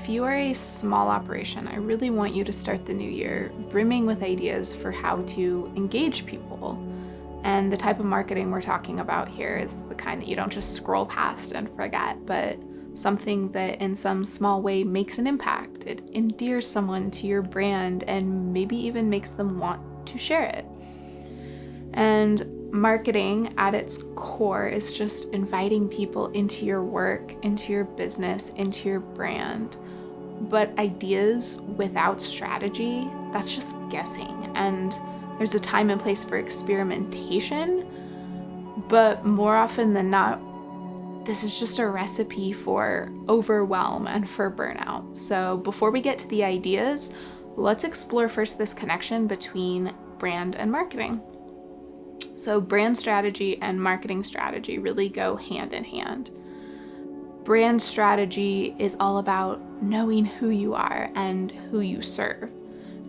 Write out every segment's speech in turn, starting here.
If you are a small operation, I really want you to start the new year brimming with ideas for how to engage people. And the type of marketing we're talking about here is the kind that you don't just scroll past and forget, but something that in some small way makes an impact. It endears someone to your brand and maybe even makes them want to share it. And marketing at its core is just inviting people into your work, into your business, into your brand. But ideas without strategy, that's just guessing. And there's a time and place for experimentation, but more often than not, this is just a recipe for overwhelm and for burnout. So before we get to the ideas, let's explore first this connection between brand and marketing. So brand strategy and marketing strategy really go hand in hand. Brand strategy is all about knowing who you are and who you serve.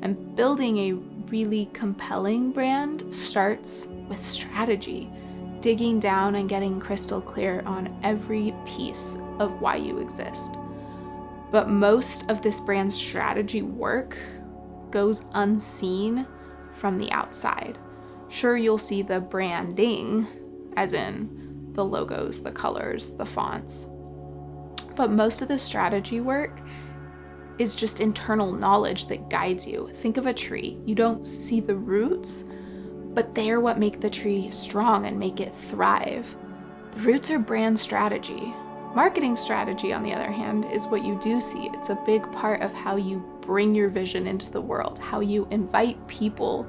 And building a really compelling brand starts with strategy, digging down and getting crystal clear on every piece of why you exist. But most of this brand strategy work goes unseen from the outside. Sure, you'll see the branding, as in the logos, the colors, the fonts. But most of the strategy work is just internal knowledge that guides you. Think of a tree. You don't see the roots, but they're what make the tree strong and make it thrive. The roots are brand strategy. Marketing strategy, on the other hand, is what you do see. It's a big part of how you bring your vision into the world, how you invite people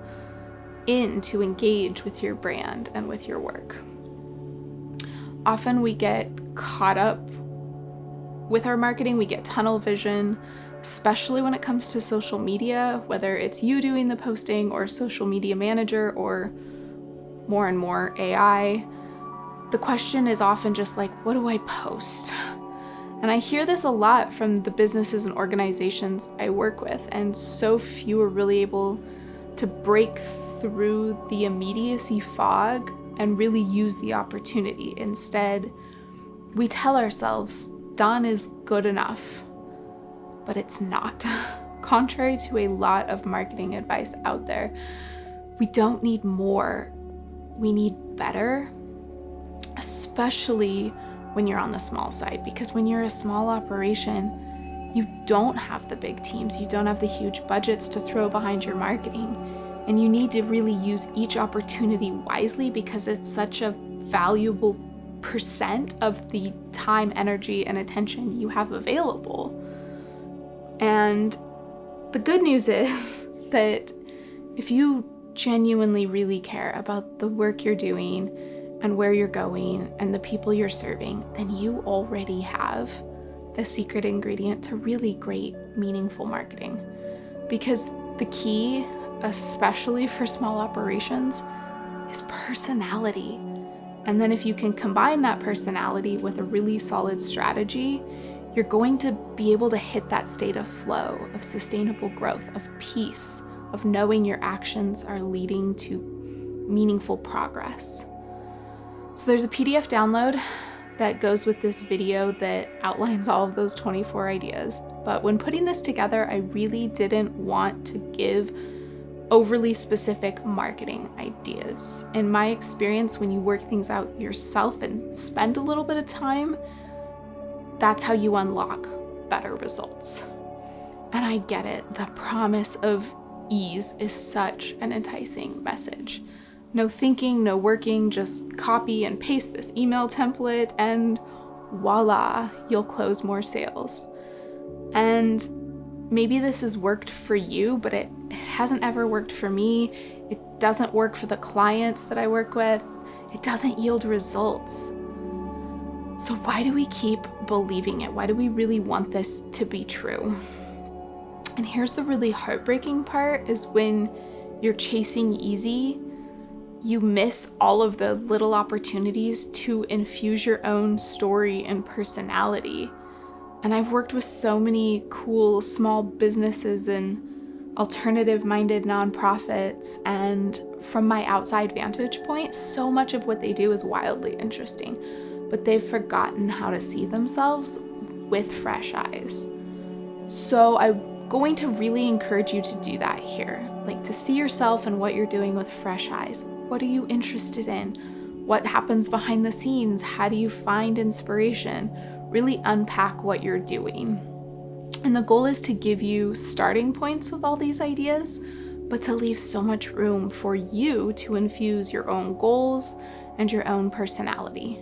in to engage with your brand and with your work. Often we get caught up with our marketing, we get tunnel vision, especially when it comes to social media, whether it's you doing the posting or social media manager or more and more AI. The question is often just like, what do I post? And I hear this a lot from the businesses and organizations I work with, and so few are really able to break through the immediacy fog and really use the opportunity. Instead, we tell ourselves done is good enough, but it's not. Contrary to a lot of marketing advice out there, we don't need more, we need better, especially when you're on the small side, because when you're a small operation, you don't have the big teams, you don't have the huge budgets to throw behind your marketing. And you need to really use each opportunity wisely because it's such a valuable percent of the time, energy, and attention you have available. And the good news is that if you genuinely really care about the work you're doing and where you're going and the people you're serving, then you already have the secret ingredient to really great, meaningful marketing. Because the key, especially for small operations, is personality. And then if you can combine that personality with a really solid strategy, you're going to be able to hit that state of flow, of sustainable growth, of peace, of knowing your actions are leading to meaningful progress. So there's a PDF download that goes with this video that outlines all of those 24 ideas. But when putting this together, I really didn't want to give overly specific marketing ideas. In my experience, when you work things out yourself and spend a little bit of time, that's how you unlock better results. And I get it. The promise of ease is such an enticing message. No thinking, no working, just copy and paste this email template and voila, you'll close more sales. And maybe this has worked for you, but it hasn't ever worked for me. It doesn't work for the clients that I work with. It doesn't yield results. So why do we keep believing it? Why do we really want this to be true? And here's the really heartbreaking part is when you're chasing easy, you miss all of the little opportunities to infuse your own story and personality. And I've worked with so many cool small businesses and alternative-minded nonprofits, and from my outside vantage point, so much of what they do is wildly interesting, but they've forgotten how to see themselves with fresh eyes. So I'm going to really encourage you to do that here, like to see yourself and what you're doing with fresh eyes. What are you interested in? What happens behind the scenes? How do you find inspiration? Really unpack what you're doing. And the goal is to give you starting points with all these ideas, but to leave so much room for you to infuse your own goals and your own personality.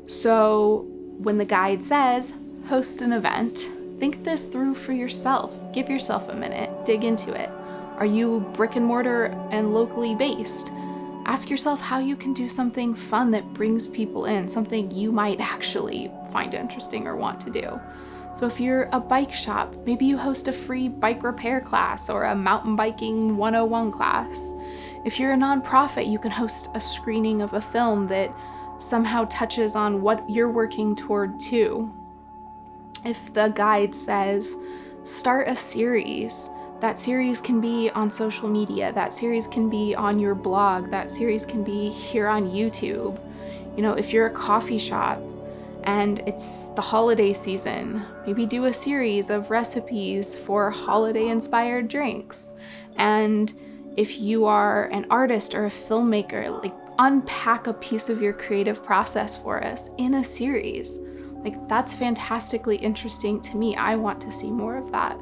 So when the guide says, host an event, think this through for yourself. Give yourself a minute, dig into it. Are you brick and mortar and locally based? Ask yourself how you can do something fun that brings people in, something you might actually find interesting or want to do. So if you're a bike shop, maybe you host a free bike repair class or a mountain biking 101 class. If you're a nonprofit, you can host a screening of a film that somehow touches on what you're working toward too. If the guide says, start a series, that series can be on social media, that series can be on your blog, that series can be here on YouTube. You know, if you're a coffee shop and it's the holiday season, maybe do a series of recipes for holiday-inspired drinks. And if you are an artist or a filmmaker, like unpack a piece of your creative process for us in a series. Like that's fantastically interesting to me. I want to see more of that.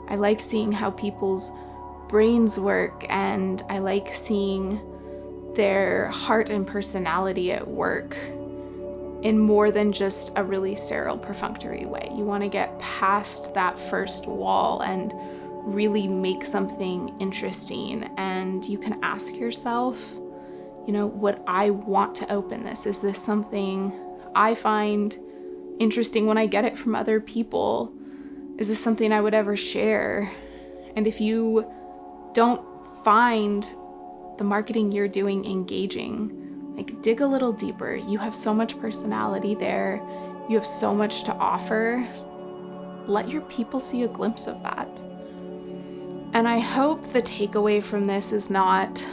I like seeing how people's brains work, and I like seeing their heart and personality at work in more than just a really sterile, perfunctory way. You want to get past that first wall and really make something interesting. And you can ask yourself, you know, would I want to open this? Is this something I find interesting when I get it from other people? Is this something I would ever share? And if you don't find the marketing you're doing engaging, like dig a little deeper. You have so much personality there. You have so much to offer. Let your people see a glimpse of that. And I hope the takeaway from this is not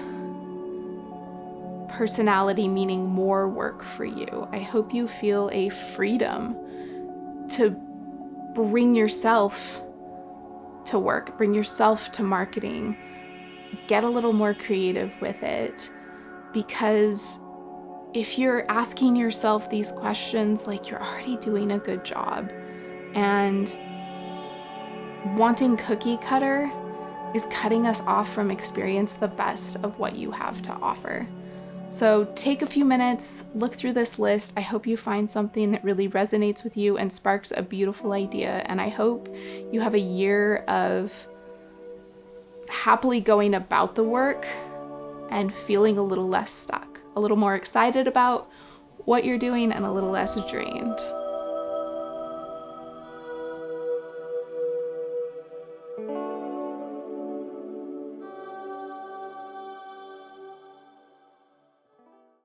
personality meaning more work for you. I hope you feel a freedom to bring yourself to work, bring yourself to marketing, get a little more creative with it. Because if you're asking yourself these questions, like you're already doing a good job. And wanting cookie cutter is cutting us off from experience the best of what you have to offer. So take a few minutes, look through this list. I hope you find something that really resonates with you and sparks a beautiful idea. And I hope you have a year of happily going about the work and feeling a little less stuck, a little more excited about what you're doing and a little less drained.